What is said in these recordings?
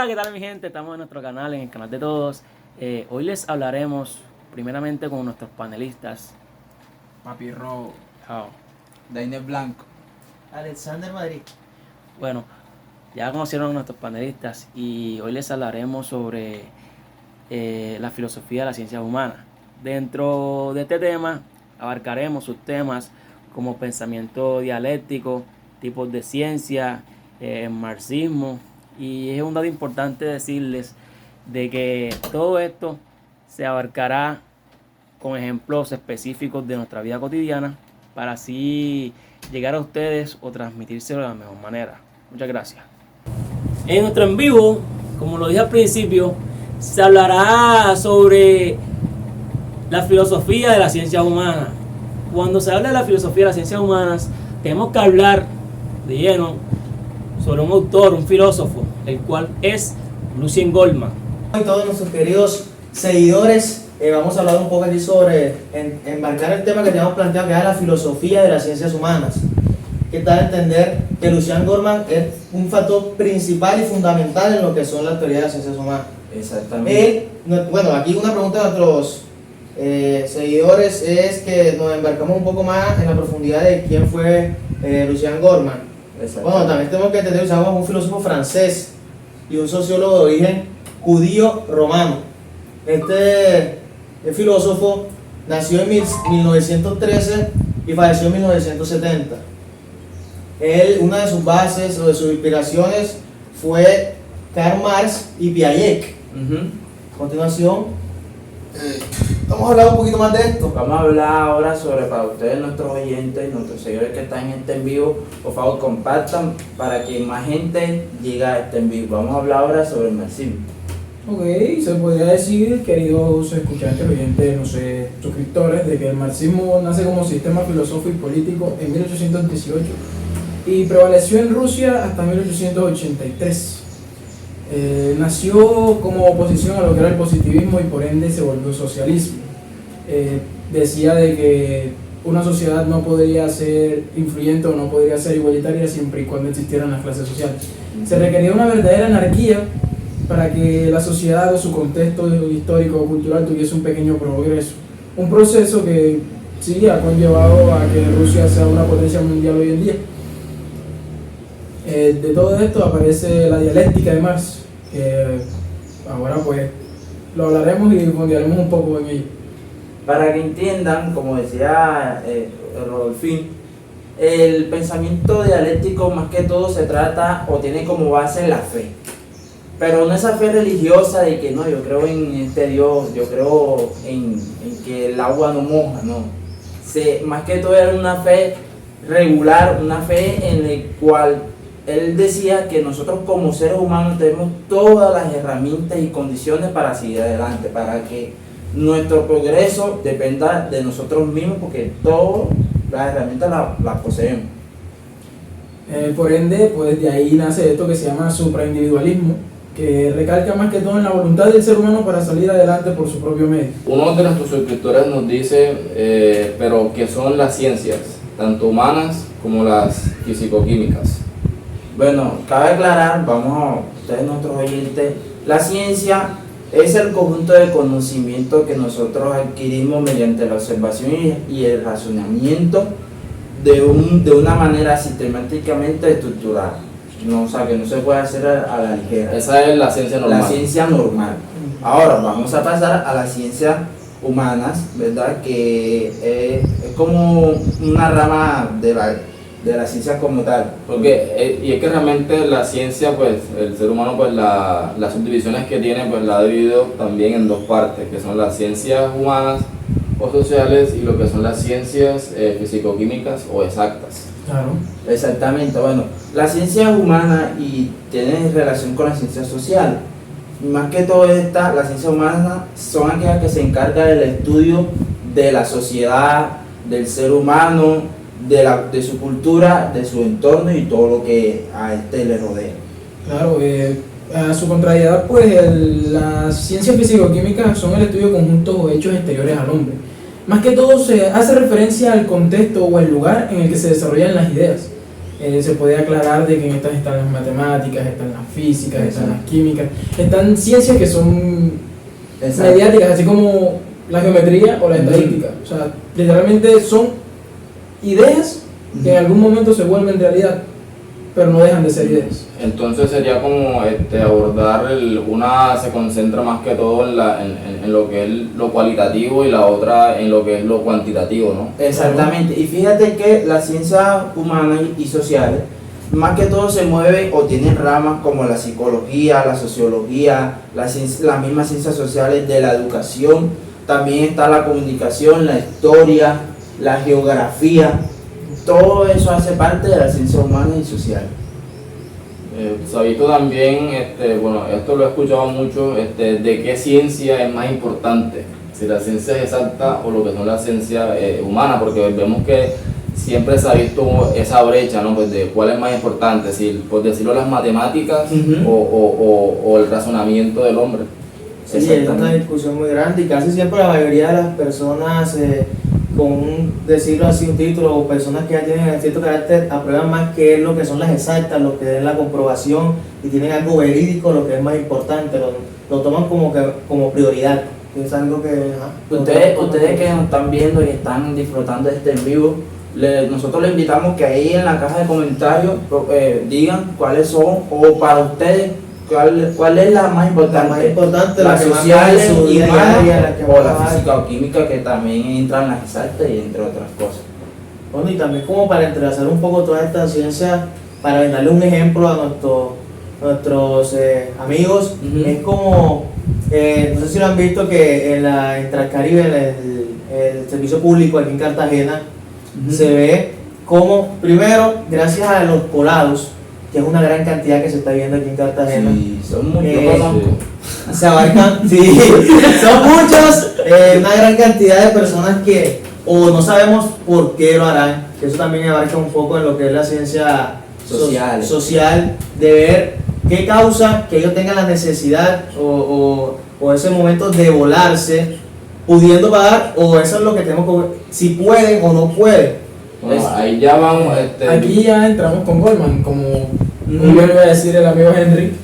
¿qué tal mi gente? Estamos en nuestro canal, en el canal de todos. Hoy les hablaremos primeramente con nuestros panelistas. Papi Robo, Oh, Dainer Blanco. Alexander Madrid. Bueno, ya conocieron a nuestros panelistas y hoy les hablaremos sobre la filosofía de las ciencias humanas. Dentro de este tema abarcaremos sus temas como pensamiento dialéctico, tipos de ciencia, marxismo, y es un dato importante decirles de que todo esto se abarcará con ejemplos específicos de nuestra vida cotidiana para así llegar a ustedes o transmitírselo de la mejor manera. Muchas gracias. En nuestro en vivo, como lo dije al principio, se hablará sobre la filosofía de las ciencias humanas. Cuando se habla de la filosofía de las ciencias humanas, tenemos que hablar de lleno sobre un autor, un filósofo, el cual es Lucien Goldman. Y todos nuestros queridos seguidores, vamos a hablar un poco aquí sobre embarcar el tema que teníamos planteado, que es la filosofía de las ciencias humanas. Que tal entender que Lucien Goldman es un factor principal y fundamental en lo que son las teorías de las ciencias humanas. Exactamente. Bueno, aquí una pregunta de nuestros seguidores es que nos embarcamos un poco más en la profundidad de quién fue Lucien Goldman. Bueno, también tenemos que entender que es un filósofo francés y un sociólogo de origen judío romano. Este filósofo nació en 1913 y falleció en 1970. Una de sus bases o de sus inspiraciones fue Karl Marx y Piaget. A continuación, vamos a hablar un poquito más de esto. Vamos a hablar ahora sobre, para ustedes, nuestros oyentes, nuestros seguidores que están en este en vivo, por favor compartan para que más gente llegue a este en vivo. Vamos a hablar ahora sobre el marxismo. Ok, se podría decir, queridos escuchantes, oyentes, suscriptores, de que el marxismo nace como sistema filosófico y político en 1818 y prevaleció en Rusia hasta 1883. Nació como oposición a lo que era el positivismo y por ende se volvió socialismo. Decía de que una sociedad no podría ser influyente o no podría ser igualitaria siempre y cuando existieran las clases sociales. Se requería una verdadera anarquía para que la sociedad o su contexto histórico o cultural tuviese un pequeño progreso. Un proceso que sí ha conllevado a que Rusia sea una potencia mundial hoy en día. De todo esto aparece la dialéctica de Marx, que ahora pues lo hablaremos y difundiremos un poco en ello. Para que entiendan, como decía Rodolfín, el pensamiento dialéctico más que todo se trata o tiene como base la fe. Pero no esa fe religiosa de que no, yo creo en este Dios, yo creo en que el agua no moja, no. Más que todo era una fe regular, una fe en la cual él decía que nosotros como seres humanos tenemos todas las herramientas y condiciones para seguir adelante, para que nuestro progreso dependa de nosotros mismos, porque todas las herramientas las poseemos. Por ende, pues de ahí nace esto que se llama supraindividualismo, que recalca más que todo en la voluntad del ser humano para salir adelante por su propio medio. Uno de nuestros suscriptores nos dice, pero ¿qué son las ciencias, tanto humanas como las fisicoquímicas? Bueno, cabe aclarar, ustedes nuestros oyentes, la ciencia es el conjunto de conocimiento que nosotros adquirimos mediante la observación y el razonamiento de una manera sistemáticamente estructurada. No, o sea, que no se puede hacer a la ligera. Esa es la ciencia normal. La ciencia normal. Ahora vamos a pasar a las ciencias humanas, ¿verdad? Que es como una rama de la ciencia como tal. Porque, y es que realmente la ciencia, pues, el ser humano, pues, las subdivisiones que tiene, pues, la ha dividido también en dos partes, que son las ciencias humanas o sociales y lo que son las ciencias fisicoquímicas o exactas. Claro. Exactamente, bueno, la ciencia humana y tiene relación con la ciencia social. Más que todo las ciencias humanas son aquellas que se encargan del estudio de la sociedad, del ser humano, de su cultura, de su entorno y todo lo que a este le rodea. Claro, a su contrariedad, pues las ciencias físico-químicas son el estudio de conjuntos o hechos exteriores al hombre. Más que todo se hace referencia al contexto o al lugar en el que se desarrollan las ideas. se puede aclarar de que en estas están las matemáticas, están las físicas, están las químicas, están ciencias que son mediáticas, así como la geometría o la estadística. O sea, literalmente son ideas que en algún momento se vuelven realidad, pero no dejan de ser ideas. Entonces sería como abordar una se concentra más que todo en lo que es lo cualitativo y la otra en lo que es lo cuantitativo, ¿no? Exactamente, y fíjate que las ciencias humanas y sociales más que todo se mueven o tienen ramas como la psicología, la sociología, las mismas ciencias sociales de la educación, también está la comunicación, la historia, la geografía, todo eso hace parte de las ciencias humanas y sociales. Se ha visto también, bueno, esto lo he escuchado mucho, de qué ciencia es más importante, si la ciencia es exacta o lo que son las ciencias humanas, porque vemos que siempre se ha visto esa brecha, ¿no? Pues de cuál es más importante, si por decirlo las matemáticas o el razonamiento del hombre. Sí, es una discusión muy grande y casi siempre la mayoría de las personas decirlo así, un título o personas que ya tienen cierto carácter aprueban más que es lo que son las exactas, lo que es la comprobación y tienen algo verídico, lo que es más importante, lo toman como prioridad. Es algo que... Ustedes que nos están viendo y están disfrutando de este en vivo, nosotros les invitamos que ahí en la caja de comentarios digan cuáles son, o para ustedes, cuál es la más importante, la social, o la física o química, que también entran las exactas y entre otras cosas. Bueno, y también como para entrelazar un poco toda esta ciencia, para darle un ejemplo a nuestros amigos, es como, no sé si lo han visto, que en Transcaribe, el servicio público aquí en Cartagena, se ve como, primero, gracias a los colados, que es una gran cantidad que se está viendo aquí en Cartagena. Sí, son muchos. Se abarcan, sí, son muchos, una gran cantidad de personas que o no sabemos por qué lo harán, que eso también abarca un poco en lo que es la ciencia social, de ver qué causa que ellos tengan la necesidad o ese momento de volarse, pudiendo pagar, o eso es lo que tenemos que, si pueden o no pueden. Bueno, ahí ya vamos. Aquí ya entramos con Goldman, como muy bien iba a decir el amigo Henry.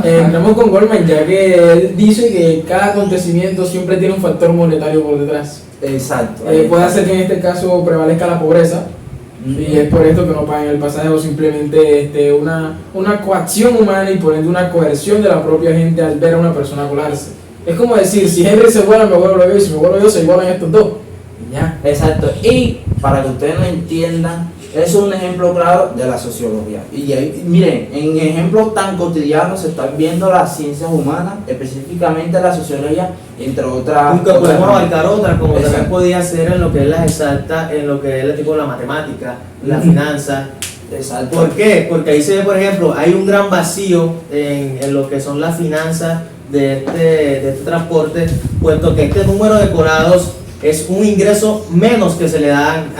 Entramos con Goldman, ya que él dice que cada acontecimiento siempre tiene un factor monetario por detrás. Exacto. Puede hacer que en este caso prevalezca la pobreza, y es por esto que no pagan el pasaje, o simplemente una coacción humana y por ende una coerción de la propia gente al ver a una persona colarse. Es como decir, si Henry se vuela, me vuelvo yo, y si me vuelvo yo, se igualan estos dos. Ya. Exacto. Y para que ustedes lo entiendan, eso es un ejemplo claro de la sociología. Y ahí, miren, en ejemplos tan cotidianos se están viendo las ciencias humanas, específicamente la sociología, entre otras. Aunque podemos abarcar otras, como también podía ser en lo que es las exactas, en lo que es el tipo de la matemática, la finanza. Exacto. ¿Por qué? Porque ahí se ve, por ejemplo, hay un gran vacío en lo que son las finanzas de este transporte, puesto que este número de colados es un ingreso menos que se le dan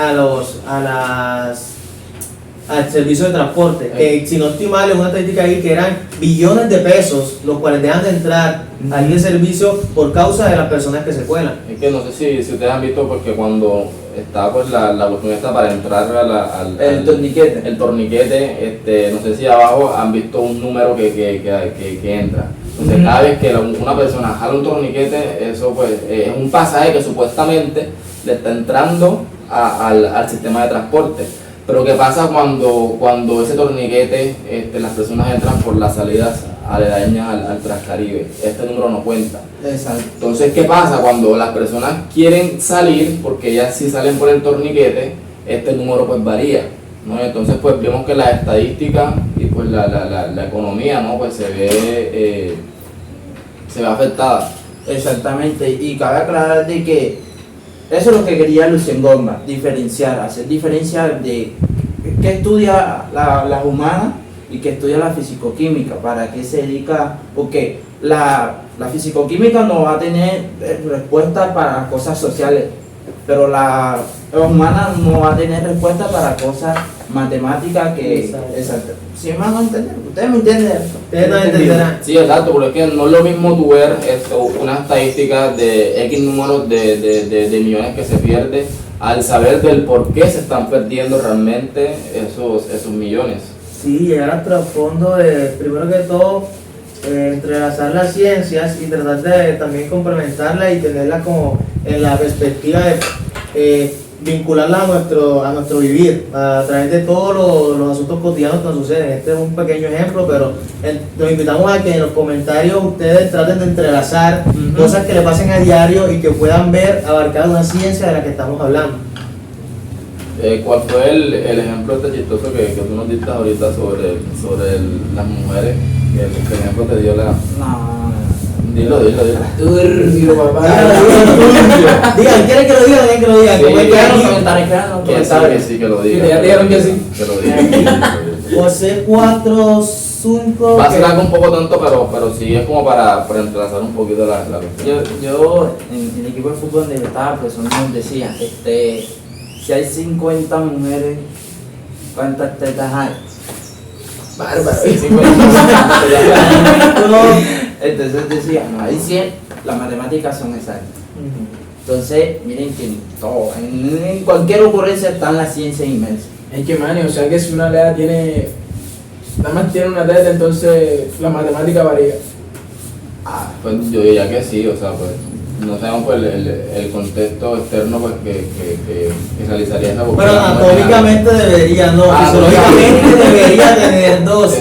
al servicio de transporte, que si no estoy mal, es una estadística ahí que eran billones de pesos los cuales dejan de entrar ahí de servicio por causa de las personas que se cuelan. Es que no sé si ustedes han visto, porque cuando está pues la cuestión esta para entrar al torniquete, no sé si abajo han visto un número que entra. Entonces cada vez que una persona jala un torniquete, eso pues es un pasaje que supuestamente le está entrando al sistema de transporte. Pero ¿qué pasa cuando ese torniquete, las personas entran por las salidas aledañas al Transcaribe? Este número no cuenta. Exacto. Entonces, ¿qué pasa cuando las personas quieren salir? Porque ellas sí salen por el torniquete, este número pues varía, ¿no? Entonces pues vemos que las estadísticas y pues la economía, ¿no? Pues se ve afectada. Exactamente, y cabe aclarar de que eso es lo que quería Lucien Goldman, hacer diferencia de qué estudia las humanas y qué estudia la fisicoquímica, para qué se dedica, porque la fisicoquímica no va a tener respuesta para cosas sociales, pero la humana no va a tener respuesta para cosas matemáticas que... Exacto. Si me van a entender, ustedes me entienden. Ustedes no entenderán. Sí, exacto, porque es que no es lo mismo tú ver una estadística de X números de millones que se pierde al saber del por qué se están perdiendo realmente esos millones. Sí, llegar al trasfondo de, primero que todo, entrelazar las ciencias y tratar de también complementarlas y tenerlas como en la perspectiva de vincularlas a nuestro vivir, a través de todos los asuntos cotidianos que nos suceden. Este es un pequeño ejemplo, pero los invitamos a que en los comentarios ustedes traten de entrelazar cosas que le pasen a diario y que puedan ver abarcar una ciencia de la que estamos hablando. ¿Cuál fue el ejemplo chistoso que tú nos diste ahorita sobre las mujeres? ¿Qué ejemplo te dio la...? No. Dilo. Turbio, papá. Digan, ¿quieren que lo digan? ¿Quieren que lo digan? Sí, Como es que Quedan los aquí, comentarios, quedan los Que comentarios. sí, que lo diga. Ya dijeron que sí. Que lo diga. José 4-5. Va a ser algo un poco tonto, pero sí es como para entrelazar un poquito la cuestión. Yo en el equipo de fútbol donde yo estaba, pues nos decía, si hay 50 mujeres, ¿cuántas tetas hay? Bárbaro. Sí, Entonces decía, no hay 100, las matemáticas son exactas. Entonces, miren que en todo, en cualquier ocurrencia están las ciencias inmensas. Es que, man, o sea que si una lea nada más tiene una teta, entonces la matemática varía. Pues yo diría que sí, o sea, pues no sabemos pues, el contexto externo pues, que realizaría esa búsqueda. Pero anatómicamente debería, no, fisiológicamente debería tener dos,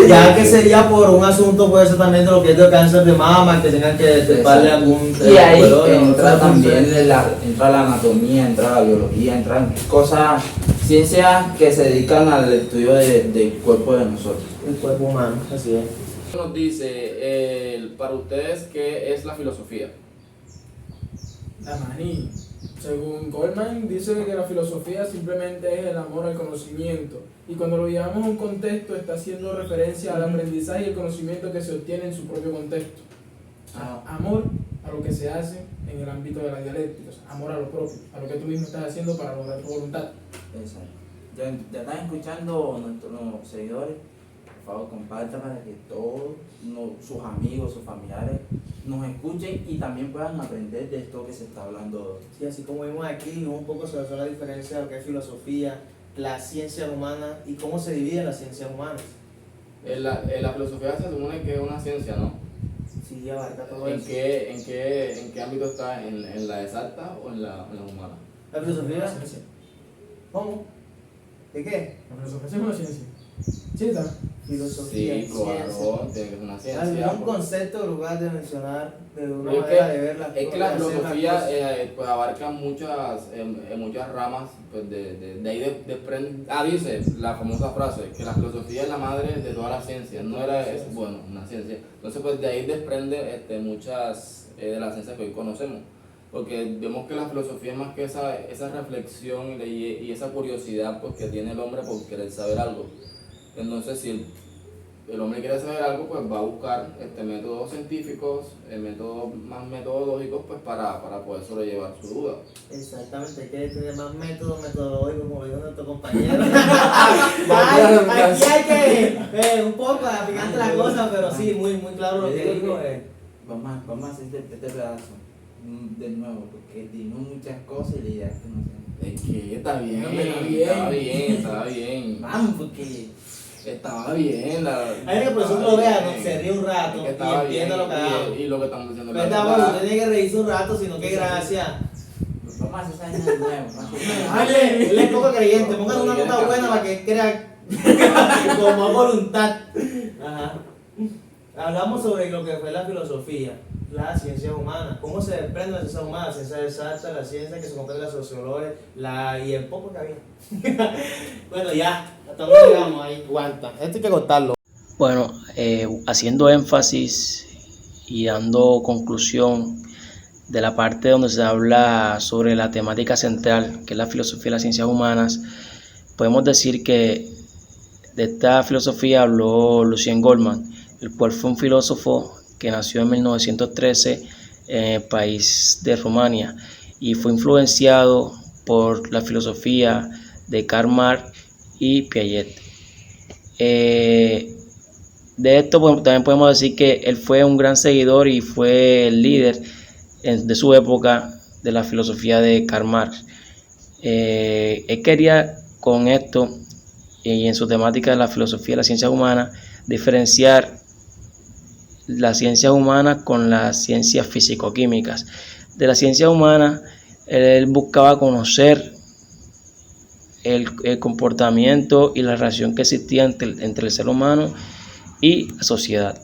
ya que sería por un asunto, puede ser también de lo que es de cáncer de mama, que tengan que destaparle algún... Y ahí tuberólogo, entra ¿no? también entra la anatomía, entra la biología, entran cosas, ciencias que se dedican al estudio del cuerpo de nosotros. El cuerpo humano, así es. Nos dice, para ustedes, ¿qué es la filosofía? La maní. Según Goldman, dice que la filosofía simplemente es el amor al conocimiento. Y cuando lo llevamos a un contexto, está haciendo referencia al aprendizaje y el conocimiento que se obtiene en su propio contexto. O sea, amor a lo que se hace en el ámbito de la dialéctica, o sea, amor a lo propio, a lo que tú mismo estás haciendo para lograr tu voluntad. Exacto. Ya están escuchando nuestros seguidores. Por favor, compartan para que todos sus amigos, sus familiares nos escuchen y también puedan aprender de esto que se está hablando. Sí, así como vimos aquí, vimos un poco sobre la diferencia de lo que es filosofía, las ciencias humanas y cómo se dividen las ciencias humanas. La filosofía se supone que es una ciencia, ¿no? Sí, abarca todo ¿En eso. qué ámbito está? ¿En la exacta o en la humana? ¿La filosofía? La ciencia. ¿Cómo? ¿De qué? La filosofía es una ciencia. Sí, está. Filosofía, Sí, ciencia. claro, tiene que ser una ciencia. ¿Algún concepto en lugar de mencionar de una Es manera que- de ver las Es que la cosas, hacer las filosofía cosas? pues abarca muchas ramas, pues de ahí desprende, dice la famosa frase, que la filosofía es la madre de todas las ciencias, no era eso, bueno, una ciencia. Entonces pues de ahí desprende muchas de las ciencias que hoy conocemos, porque vemos que la filosofía es más que esa reflexión y esa curiosidad pues, que tiene el hombre por querer saber algo. Entonces si el hombre quiere saber algo, pues va a buscar métodos científicos, métodos más metodológicos, pues para poder sobrellevar su duda. Exactamente, hay que tener más métodos metodológicos, como dijo nuestro compañero. Aquí hay que un poco picante la cosa, pero sí, muy claro lo Yo que digo, dijo. vamos a hacer este pedazo de nuevo, porque dimos muchas cosas y la idea es que no se... Es que está bien, No, pero bien. estaba bien. Vamos, porque... Estaba bien. Hay que el profesor lo vea, ¿no? Se ríe un rato Es que y estaba entienda bien, lo que hagamos. y lo que estamos diciendo Pero es la está bueno, verdad. usted tiene que reírse un rato, sino que gracias. Vamos a hacer esa vaina de nuevo. Él es poco creyente, pongan una nota buena para que él crea con más voluntad. Ajá. Hablamos sobre lo que fue la filosofía, las ciencias humanas, cómo se desprenden las ciencias humanas, la ciencia exacta, la ciencia que se comprende la sociología, y el poco que había. Bueno, ya, hasta donde llegamos ahí, aguanta. Esto hay que contarlo. Bueno, haciendo énfasis y dando conclusión de la parte donde se habla sobre la temática central, que es la filosofía y las ciencias humanas, podemos decir que de esta filosofía habló Lucien Goldman, el cual fue un filósofo que nació en 1913 en el país de Rumania y fue influenciado por la filosofía de Karl Marx y Piaget. De esto también podemos decir que él fue un gran seguidor y fue el líder de su época de la filosofía de Karl Marx. Él quería con esto y en su temática de la filosofía de la ciencia humana diferenciar las ciencias humanas con las ciencias físico-químicas. De la ciencia humana, él buscaba conocer el comportamiento y la relación que existía entre el ser humano y la sociedad.